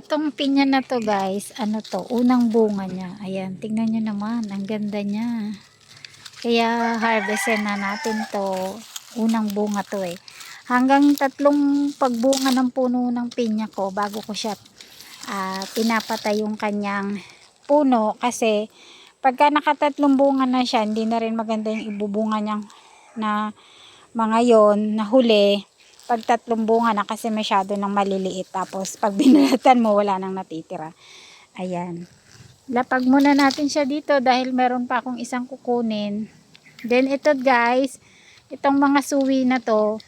Etong pinya na to guys, ano to, unang bunga niya. Ayan, tingnan nyo naman, ang ganda niya. Kaya harvestin na natin to. Unang bunga to eh. Hanggang 3 pagbunga ng puno ng pinya ko bago ko siya pinapatay yung kanyang puno. Kasi pagka nakatatlong bunga na siya, hindi na rin maganda yung ibubunga niyang na mga yon na huli. Pag 3 bunga na kasi masyado nang maliliit. Tapos pag binalatan mo, wala nang natitira. Ayan. Lapag muna natin siya dito dahil meron pa akong isang kukunin. Then ito guys, itong mga suwi na to,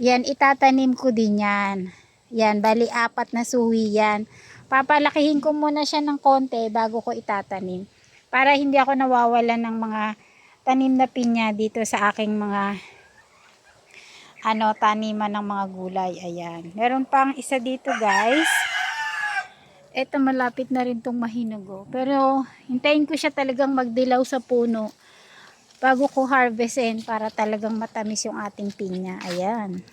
yan itatanim ko din yan. Yan, bali 4 na suwi yan. Papalakihin ko muna siya ng konti bago ko itatanim. Para hindi ako nawawalan ng mga tanim na pinya dito sa aking mga taniman ng mga gulay. Ayan. Meron pang isa dito guys. Ito malapit na rin tong mahinog. Pero hintayin ko siya talagang magdilaw sa puno bago ko harvestin para talagang matamis yung ating pinya. Ayan.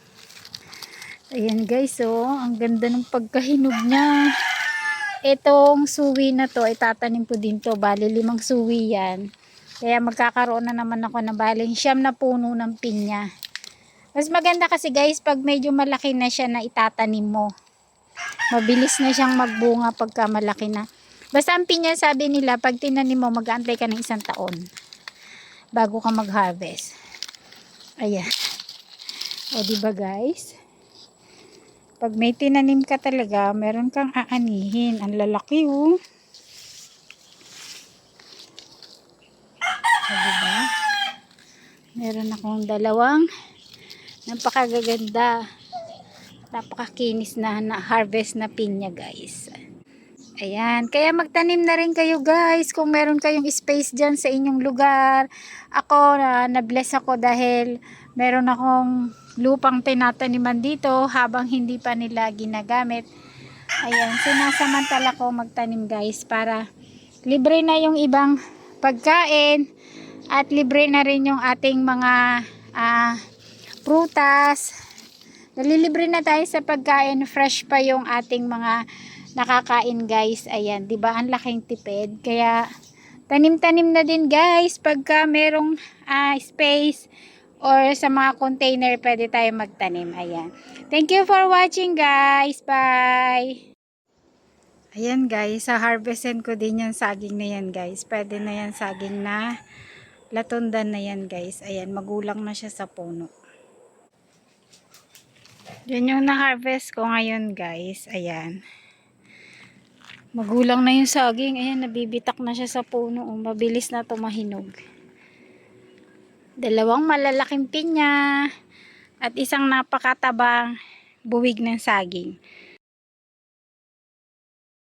Ayan guys, oh, ang ganda ng pagkahinog niya. Itong suwi na to, itatanim ko din to. Bali 5 suwi yan. Kaya magkakaroon na naman ako na bali 9 na puno ng pinya. Mas maganda kasi guys, pag medyo malaki na siya na itatanim mo. Mabilis na siyang magbunga pagka malaki na. Basta ang pinya, sabi nila, pag tinanim mo, mag-aantay ka ng 1 taon bago ka mag-harvest. Ayan. O diba guys? Pag may tinanim ka talaga, meron kang aanihin. Ang lalaki oh. O diba? Meron akong 2 napakagaganda, napakakinis na harvest na pinya guys. Ayan, kaya magtanim na rin kayo guys kung meron kayong space dyan sa inyong lugar. Ako na-bless ako dahil meron akong lupang tinataniman dito habang hindi pa nila ginagamit. Ayan, sinasamantala ko magtanim guys para libre na yung ibang pagkain at libre na rin yung ating mga prutas. Nalilibre na tayo sa pagkain, fresh pa yung ating mga nakakain guys. Ayan, 'di ba? Ang laking tipid. Kaya tanim-tanim na din guys pagka merong space or sa mga container pwede tayo magtanim. Ayan. Thank you for watching guys. Bye. Ayan guys, sa harvestin ko din yung saging na yan guys. Pwede na yan saging na latundan na yan guys. Ayan, magulang na siya sa puno. Yan yung na-harvest ko ngayon guys. Ayan. Magulang na yung saging. Ayan, nabibitak na siya sa puno. Mabilis na ito mahinog. 2 malalaking pinya. At isang napakatabang buwig ng saging.